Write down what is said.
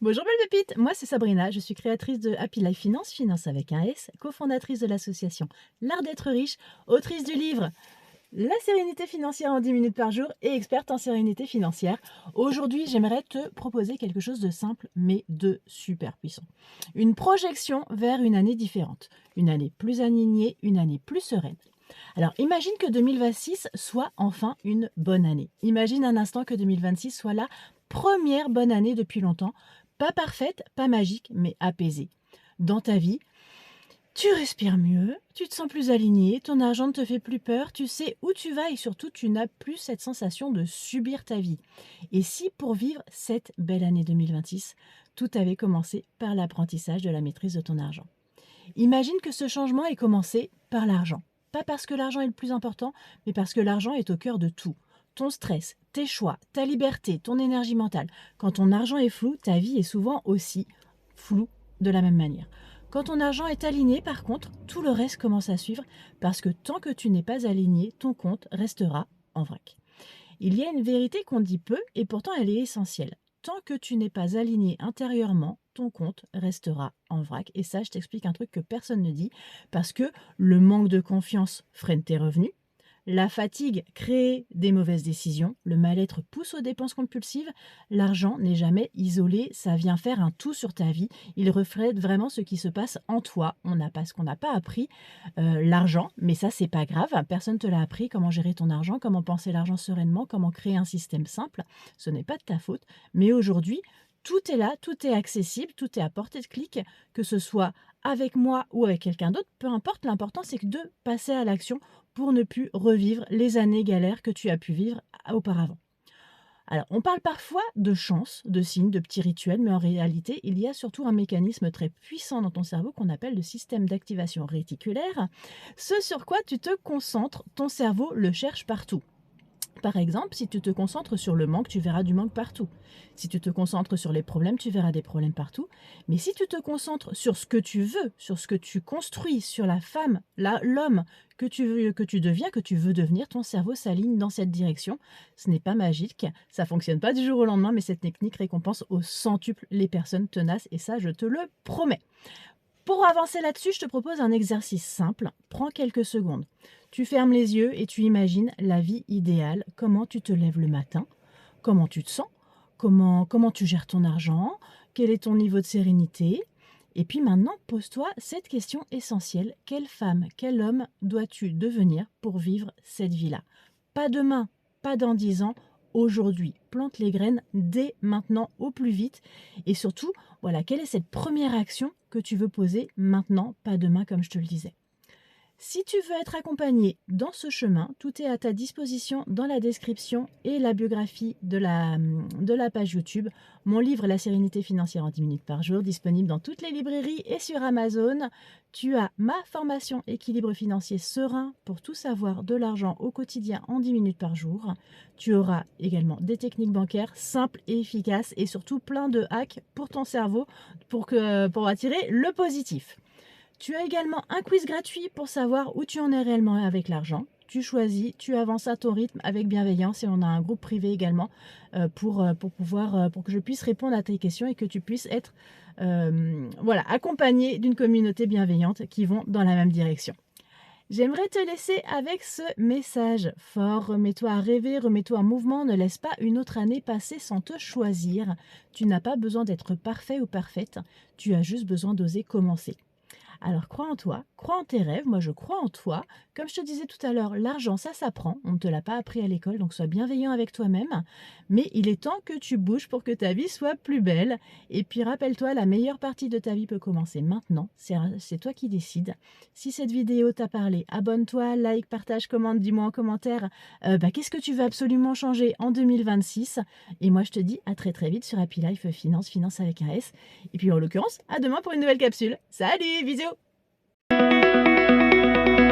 Bonjour belle pépite, moi c'est Sabrina, je suis créatrice de Happy Life Finance, finance avec un S, cofondatrice de l'association L'Art d'être riche, autrice du livre La sérénité financière en 10 minutes par jour et experte en sérénité financière. Aujourd'hui, j'aimerais te proposer quelque chose de simple mais de super puissant. Une projection vers une année différente, une année plus alignée, une année plus sereine. Alors, imagine que 2026 soit enfin une bonne année. Imagine un instant que 2026 soit la première bonne année depuis longtemps. Pas parfaite, pas magique, mais apaisée. Dans ta vie, tu respires mieux, tu te sens plus aligné, ton argent ne te fait plus peur, tu sais où tu vas et surtout tu n'as plus cette sensation de subir ta vie. Et si pour vivre cette belle année 2026, tout avait commencé par l'apprentissage de la maîtrise de ton argent. Imagine que ce changement ait commencé par l'argent. Pas parce que l'argent est le plus important, mais parce que l'argent est au cœur de tout. Ton stress, tes choix, ta liberté, ton énergie mentale. Quand ton argent est flou, ta vie est souvent aussi floue de la même manière. Quand ton argent est aligné, par contre, tout le reste commence à suivre parce que tant que tu n'es pas aligné, ton compte restera en vrac. Il y a une vérité qu'on dit peu et pourtant elle est essentielle. Tant que tu n'es pas aligné intérieurement, ton compte restera en vrac. Et ça, je t'explique un truc que personne ne dit parce que le manque de confiance freine tes revenus. La fatigue crée des mauvaises décisions, le mal-être pousse aux dépenses compulsives, l'argent n'est jamais isolé, ça vient faire un tout sur ta vie, il reflète vraiment ce qui se passe en toi. On n'a pas ce qu'on n'a pas appris, l'argent, mais ça c'est pas grave, personne ne te l'a appris, comment gérer ton argent, comment penser l'argent sereinement, comment créer un système simple, ce n'est pas de ta faute, mais aujourd'hui, tout est là, tout est accessible, tout est à portée de clic, que ce soit avec moi ou avec quelqu'un d'autre, peu importe, l'important c'est que de passer à l'action pour ne plus revivre les années galères que tu as pu vivre auparavant. Alors, on parle parfois de chance, de signes, de petits rituels, mais en réalité, il y a surtout un mécanisme très puissant dans ton cerveau qu'on appelle le système d'activation réticulaire. Ce sur quoi tu te concentres, ton cerveau le cherche partout. Par exemple, si tu te concentres sur le manque, tu verras du manque partout. Si tu te concentres sur les problèmes, tu verras des problèmes partout. Mais si tu te concentres sur ce que tu veux, sur ce que tu construis, sur la femme, l'homme que tu deviens, que tu veux devenir, ton cerveau s'aligne dans cette direction. Ce n'est pas magique, ça fonctionne pas du jour au lendemain, mais cette technique récompense au centuple les personnes tenaces et ça, je te le promets. Pour avancer là-dessus, je te propose un exercice simple. Prends quelques secondes. Tu fermes les yeux et tu imagines la vie idéale. Comment tu te lèves le matin, comment tu te sens, comment tu gères ton argent, quel est ton niveau de sérénité. Et puis maintenant, pose-toi cette question essentielle. Quelle femme, quel homme dois-tu devenir pour vivre cette vie-là? Pas demain, pas dans 10 ans, aujourd'hui. Plante les graines dès maintenant au plus vite. Et surtout, voilà, quelle est cette première action que tu veux poser maintenant, pas demain, comme je te le disais. Si tu veux être accompagné dans ce chemin, tout est à ta disposition dans la description et la biographie de la page YouTube. Mon livre La sérénité financière en 10 minutes par jour, disponible dans toutes les librairies et sur Amazon. Tu as ma formation équilibre financier serein pour tout savoir de l'argent au quotidien en 10 minutes par jour. Tu auras également des techniques bancaires simples et efficaces et surtout plein de hacks pour ton cerveau pour attirer le positif. Tu as également un quiz gratuit pour savoir où tu en es réellement avec l'argent. Tu choisis, tu avances à ton rythme avec bienveillance et on a un groupe privé également pour que je puisse répondre à tes questions et que tu puisses être accompagné d'une communauté bienveillante qui vont dans la même direction. J'aimerais te laisser avec ce message fort. Remets-toi à rêver, remets-toi en mouvement, ne laisse pas une autre année passer sans te choisir. Tu n'as pas besoin d'être parfait ou parfaite, tu as juste besoin d'oser commencer. Alors crois en toi, crois en tes rêves, moi je crois en toi. Comme je te disais tout à l'heure, l'argent ça s'apprend, on ne te l'a pas appris à l'école, donc sois bienveillant avec toi-même. Mais il est temps que tu bouges pour que ta vie soit plus belle. Et puis rappelle-toi, la meilleure partie de ta vie peut commencer maintenant, c'est toi qui décides. Si cette vidéo t'a parlé, abonne-toi, like, partage, commente, dis-moi en commentaire qu'est-ce que tu veux absolument changer en 2026. Et moi je te dis à très très vite sur Happy Life Finance, finance avec un S. Et puis en l'occurrence, à demain pour une nouvelle capsule. Salut, bisous!